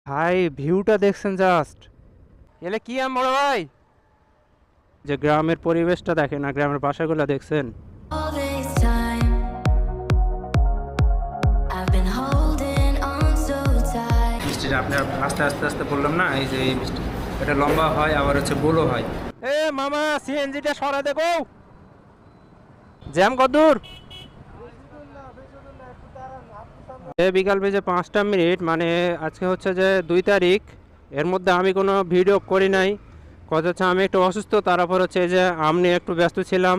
ভাই ভিউটা দেখছেন জাস্ট, এলে কি বড় ভাই, যে গ্রামের পরিবেশটা দেখেন না, গ্রামের বাসাগুলো দেখছেন। All this time, I've been holding on so tight. মিষ্টিটা আপনি আস্তে আস্তে আস্তে বললাম না, এই যে এই মিষ্টি এটা লম্বা হয় আবার হচ্ছে গোলও হয়। এ মামা সিএনজিটা সরা দেখো, জ্যাম কতদূর। বিকাল বেজে 5টা মিনিট, মানে আজকে হচ্ছে যে 2 তারিখ। এর মধ্যে আমি কোনো ভিডিও করি নাই, কথা হচ্ছে আমি একটু অসুস্থ, তারপর হচ্ছে যে আম নিয়ে একটু ব্যস্ত ছিলাম।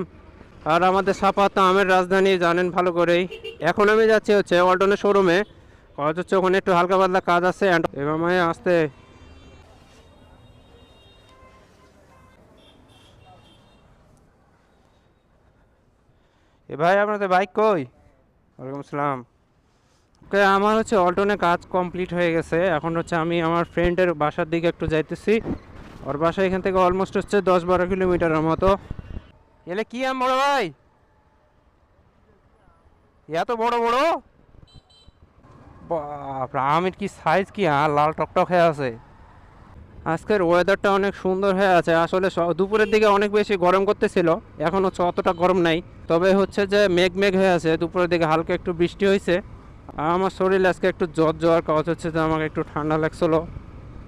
আর আমাদের সাপাত তো আমের রাজধানী, জানেন ভালো করেই। এখন আমি যাচ্ছি হচ্ছে ওয়ালটনের শোরুমে, কথা হচ্ছে ওখানে একটু হালকা পাতলা কাজ আছে। এভাবে আসতে এ ভাই আপনাদের বাইক কই? ওয়ালাইকুম আসসালাম। ওকে, আমার হচ্ছে অল্টনে কাজ কমপ্লিট হয়ে গেছে। এখন হচ্ছে আমি আমার ফ্রেন্ডের বাসার দিকে একটু যাইতেছি। ওর বাসা এখান থেকে অলমোস্ট হচ্ছে 10-12 কিলোমিটারের মতো। এলে কি বড় ভাই, এত বড় বড় বাপরে, আমের কি সাইজ, কি লাল টকটক হয়ে আছে। আজকের ওয়েদারটা অনেক সুন্দর হয়ে আছে। আসলে দুপুরের দিকে অনেক বেশি গরম করতেছিল, এখন হচ্ছে অতটা গরম নাই, তবে হচ্ছে যে মেঘ মেঘ হয়ে আছে। দুপুরের দিকে হালকা একটু বৃষ্টি হয়েছে। আমার শরীর আজকে একটু জ্বর কাজ হচ্ছে, যে আমাকে একটু ঠান্ডা লাগছিল।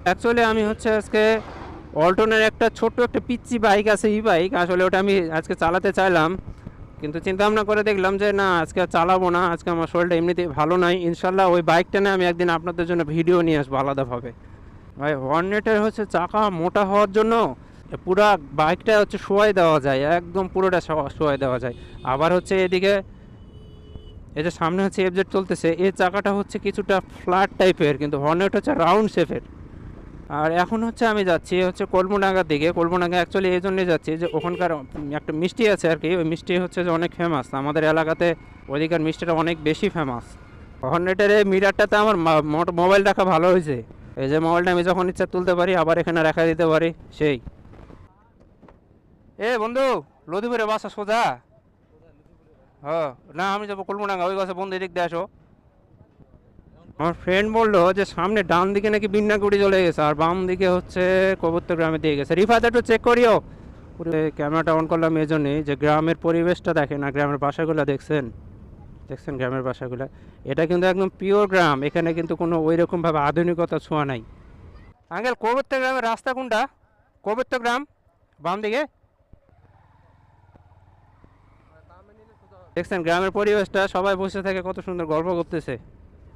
অ্যাকচুয়ালি আমি হচ্ছে আজকে অল্টনের একটা ছোট্ট একটা পিচ্চি বাইক আছে, ই বাইক, আসলে ওটা আমি আজকে চালাতে চাইলাম, কিন্তু চিন্তা ভাবনা করে দেখলাম যে না, আজকে চালাবো না। আজকে আমার শরীরটা এমনিতেই ভালো নাই। ইনশাল্লাহ ওই বাইকটা নিয়ে আমি একদিন আপনাদের জন্য ভিডিও নিয়ে আসবো আলাদাভাবে। ভাই হর্নেটের হচ্ছে চাকা মোটা হওয়ার জন্য পুরা বাইকটা হচ্ছে শোয়াই দেওয়া যায়, একদম পুরোটা শোয়াই দেওয়া যায়। আবার হচ্ছে এদিকে এই যে সামনে হচ্ছে এফজেড চলতেছে, এই চাকাটা হচ্ছে কিছুটা ফ্ল্যাট টাইপের, কিন্তু হর্নেট হচ্ছে রাউন্ড শেপের। আর এখন হচ্ছে আমি যাচ্ছি হচ্ছে কলমডাঙ্গার দিকে। কলমডাঙ্গা অ্যাকচুয়ালি এই জন্যই যাচ্ছি যে ওখানকার একটা মিষ্টি আছে আর কি, ওই মিষ্টি হচ্ছে যে অনেক ফেমাস আমাদের এলাকাতে, ওইদিকার মিষ্টিটা অনেক বেশি ফেমাস। হর্নেটের এই মিটারটাতে আমার মোবাইল রাখা ভালো হয়েছে, এই যে মোবাইলটা আমি যখন ইচ্ছা তুলতে পারি, আবার এখানে রাখা দিতে পারি। সেই এ বন্ধু, লদিপুরে বাসা সোজা। হ্যাঁ না, আমি যাবো কলমডাঙ্গা, ওই কাছে বন্ধু এদিক দিয়ে আসো। আমার ফ্রেন্ড বললো যে সামনে ডান দিকে নাকি বিন্নাগুড়ি চলে গেছে, আর বাম দিকে হচ্ছে কবুত্তর গ্রামে দিয়ে গেছে। রিফাত একটু চেক করিও। পুরো ক্যামেরাটা অন করলাম এই জন্যই যে গ্রামের পরিবেশটা দেখেন না, গ্রামের বাসাগুলো দেখছেন, দেখছেন গ্রামের বাসাগুলো। এটা কিন্তু একদম পিওর গ্রাম, এখানে কিন্তু কোনো ওই রকমভাবে আধুনিকতা ছোঁয়া নাই। আঙ্কেল কবুত্তর গ্রামের রাস্তা কোনটা? কবুত্তর গ্রাম বাম দিকে। দেখছেন গ্রামের পরিবেশটা, সবাই বসে থেকে কত সুন্দর গল্প করতেছে।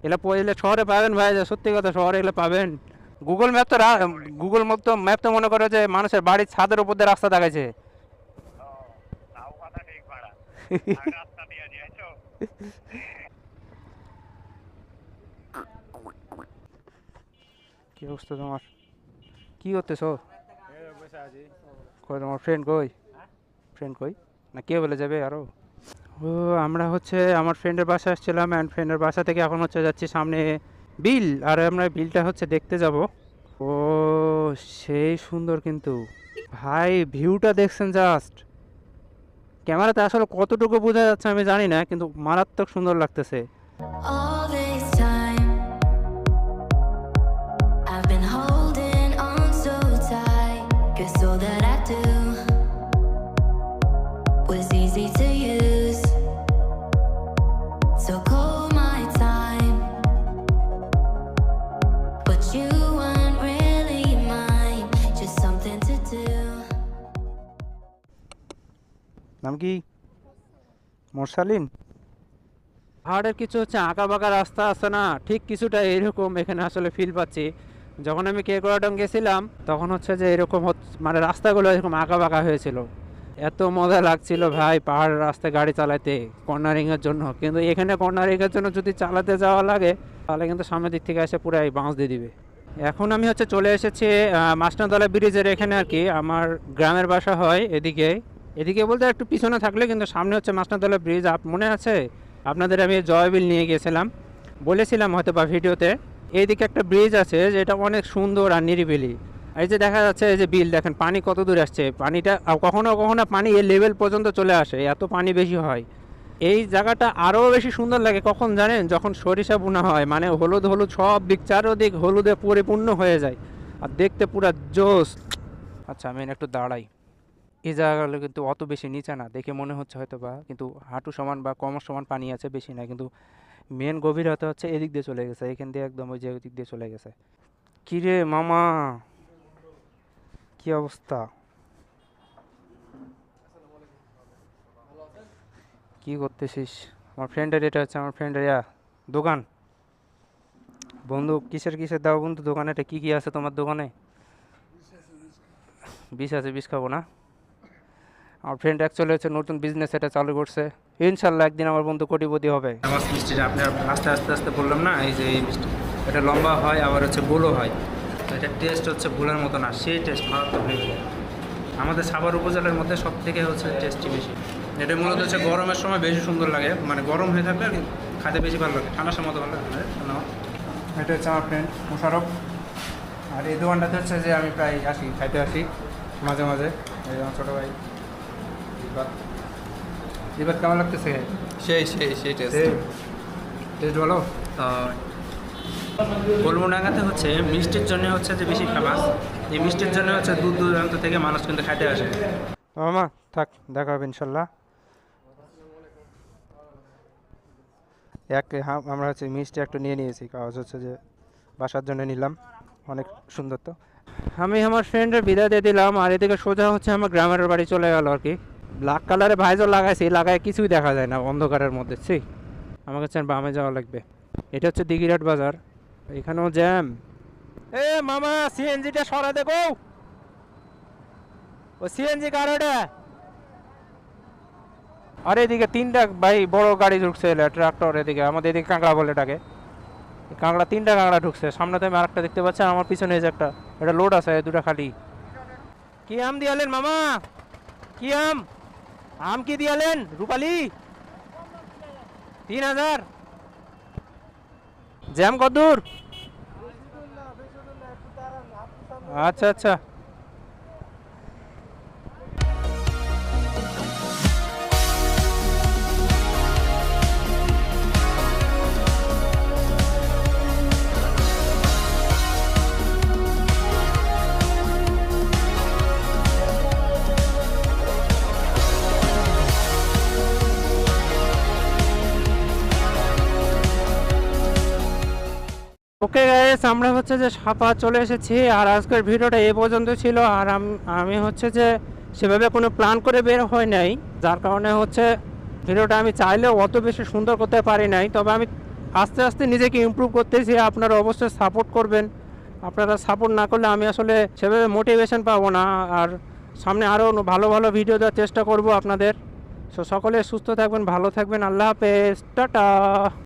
এগুলো পড়লে শহরে পাবেন ভাই, সত্যি কথা, শহরে এগুলো পাবেন। গুগল ম্যাপ তো গুগল ম্যাপ তো মনে করে যে মানুষের বাড়ির ছাদের উপর দিয়ে রাস্তা দেখাইছে। কি অবস্থা তোমার, কি করতেছো? কই তোমার ফ্রেন্ড কই? ফ্রেন্ড কই? না কে বলে যাবে আরো? ও, আমরা হচ্ছে আমার ফ্রেন্ডের বাসা আসছিলাম, অ্যান্ড ফ্রেন্ডের বাসা থেকে এখন হচ্ছে যাচ্ছি সামনে বিল, আর আমরা বিলটা হচ্ছে দেখতে যাব। ও সেই সুন্দর কিন্তু ভাই, ভিউটা দেখছেন জাস্ট। ক্যামেরাতে আসলে কতটুকু বোঝা যাচ্ছে আমি জানি না, কিন্তু মারাত্মক সুন্দর লাগতেছে। All this time, I've been holding on so tight. 'Cause all that I do was easy to use. So call my time, but you weren't really mine. Just something to do. নাম কি? মোরসালিন। পাহাড়ের কিছু হচ্ছে আঁকা বাঁকা রাস্তা আছে না, ঠিক কিছুটা এরকম এখানে আসলে ফিল পাচ্ছি। যখন আমি কেকুয়াডং গেছিলাম তখন হচ্ছে যে এরকম মানে রাস্তাগুলো এরকম আঁকা বাঁকা হয়েছিল। এত মজা লাগছিল ভাই পাহাড়ের রাস্তায় গাড়ি চালাতে কর্নারিংয়ের জন্য, কিন্তু এখানে কর্নারিংয়ের জন্য যদি চালাতে যাওয়া লাগে তাহলে কিন্তু সামনের দিক থেকে এসে পুরাই বাঁশ দিয়ে দিবে। এখন আমি হচ্ছে চলে এসেছি মাসনাতলা ব্রিজের এখানে আর কি। আমার গ্রামের বাসা হয় এদিকে, এদিকে বলতে একটু পিছনে থাকলে, কিন্তু সামনে হচ্ছে মাসনাতলা ব্রিজ। মনে আছে আপনাদের আমি জয়বিল নিয়ে গিয়েছিলাম, বলেছিলাম হয়তো বা ভিডিওতে। এইদিকে একটা ব্রিজ আছে যেটা অনেক সুন্দর আর নিরিবিলি। এই যে দেখা যাচ্ছে এই যে বিল, দেখেন পানি কত দূর আসছে। পানিটা কখনো কখনো পানি এই লেভেল পর্যন্ত চলে আসে, এত পানি বেশি হয়। এই জায়গাটা আরও বেশি সুন্দর লাগে কখন জানেন, যখন সরিষা বোনা হয়, মানে হলুদ হলুদ সব দিক চারোদিক হলুদে পরিপূর্ণ হয়ে যায় আর দেখতে পুরা জোস। আচ্ছা আমি একটু দাঁড়াই। এই জায়গাগুলো কিন্তু অত বেশি নিচে না, দেখে মনে হচ্ছে হয়তো বা, কিন্তু হাঁটু সমান বা কমর সমান পানি আছে, বেশি না, কিন্তু মেন গভীরতা হচ্ছে এদিক দিয়ে চলে গেছে, এখান দিয়ে একদম ওই যে ওই দিক দিয়ে চলে গেছে। কিরে মামা, কি অবস্থা, কি করতেছিস? আমার ফ্রেন্ডের, এটা হচ্ছে আমার ফ্রেন্ডের দোকান। বন্ধু কিসের কিসের দাও বন্ধু দোকানে, এটা কী কী আছে তোমার দোকানে? বিষ আছে, বিষ খাবো না। আমার ফ্রেন্ড অ্যাকচুয়ালি হচ্ছে নতুন বিজনেস এটা চালু করছে, ইনশাল্লাহ একদিন আমার বন্ধু কোটিপতি হবে। আমার মিষ্টিটা আপনার আস্তে আস্তে আস্তে বললাম না, এই যে এই মিষ্টি, এটা লম্বা হয় আবার হচ্ছে গোলও হয়, তো এটার টেস্ট হচ্ছে ভুলের মতো না, সেই টেস্ট মারাত্মক হয়েছে। আমাদের সাভার উপজেলার মধ্যে সব থেকে হচ্ছে টেস্টি বেশি। এটা মূলত হচ্ছে গরমের সময় বেশি সুন্দর লাগে, মানে গরম হয়ে থাকলে খাতে বেশি ভালো লাগে, ঠান্ডার সময় তো ভালো লাগে না। এটা হচ্ছে আমার ফ্রেন্ড মোশারফ, আর এই দোকানটাতে হচ্ছে যে আমি প্রায় আসি, খাইতে আসি মাঝে মাঝে। এই আমার ছোটো ভাই রিবাত। রিবাত কেমন লাগতেছে? সেই সেই সেই টেস্ট। টেস্ট ভালো। গোলমডাঙ্গাতে হচ্ছে মিষ্টির জন্য হচ্ছে যে বেশি ফেমাস, এই মিষ্টির জন্য হচ্ছে দূর দূরান্ত থেকে মানুষ কিন্তু খাইতে আসে। মামা থাক, দেখা হবে ইনশাল্লাহ। আমরা হচ্ছে মিষ্টি একটু নিয়ে নিয়েছি, কাগজ হচ্ছে যে বাসার জন্য নিলাম, অনেক সুন্দর। তো আমি আমার ফ্রেন্ডের বিদায় দিয়ে দিলাম, আর এদিকে সোজা হচ্ছে আমার গ্রামের বাড়ি চলে গেল আর কি। ব্ল্যাক কালারে ভাইজর লাগাইছি, লাগায় কিছুই দেখা যায় না অন্ধকারের মধ্যে। আমাকে চান বামে যাওয়া লাগবে। এটা হচ্ছে দিঘিরাট বাজার, এখানেও জ্যাম। এ মামা সিএনজিটা সরা দেখো, ও সিএনজি কার ওটা? আর এদিকে তিনটা ভাই বড় গাড়ি ঢুকছে, ট্রাক্টর, এদিকে আমাদের এদিকে কাঁকড়া বলে এটাকে, কাঁকড়া, তিনটা কাঁকড়া ঢুকছে। সামনে তো আমি আরেকটা দেখতে পাচ্ছি, আর আমার পিছনে এই যে একটা, এটা লোড আছে, দুটা খালি। কি আম দিয়ালেন মামা? কি আম? আম কি দিয়ালেন রূপালি? 3000। জ্যাম কদ্দূর? আচ্ছা আচ্ছা। ওকে গাইস, আমরা হচ্ছে যে সাপা চলে এসেছি, আর আজকের ভিডিওটা এই পর্যন্ত ছিল। আর আমি হচ্ছে যে সেভাবে কোনো প্ল্যান করে বের হয় নাই, যার কারণে হচ্ছে ভিডিওটা আমি চাইলেও অত বেশি সুন্দর করতে পারি নাই। তবে আমি আস্তে আস্তে নিজেকে ইমপ্রুভ করতেছি, আপনারা অবশ্যই সাপোর্ট করবেন। আপনারা সাপোর্ট না করলে আমি আসলে সেভাবে মোটিভেশন পাবো না, আর সামনে আরও ভালো ভালো ভিডিও দেওয়ার চেষ্টা করব আপনাদের। সো সকলে সুস্থ থাকবেন, ভালো থাকবেন, আল্লাহ হাফেজ, টাটা।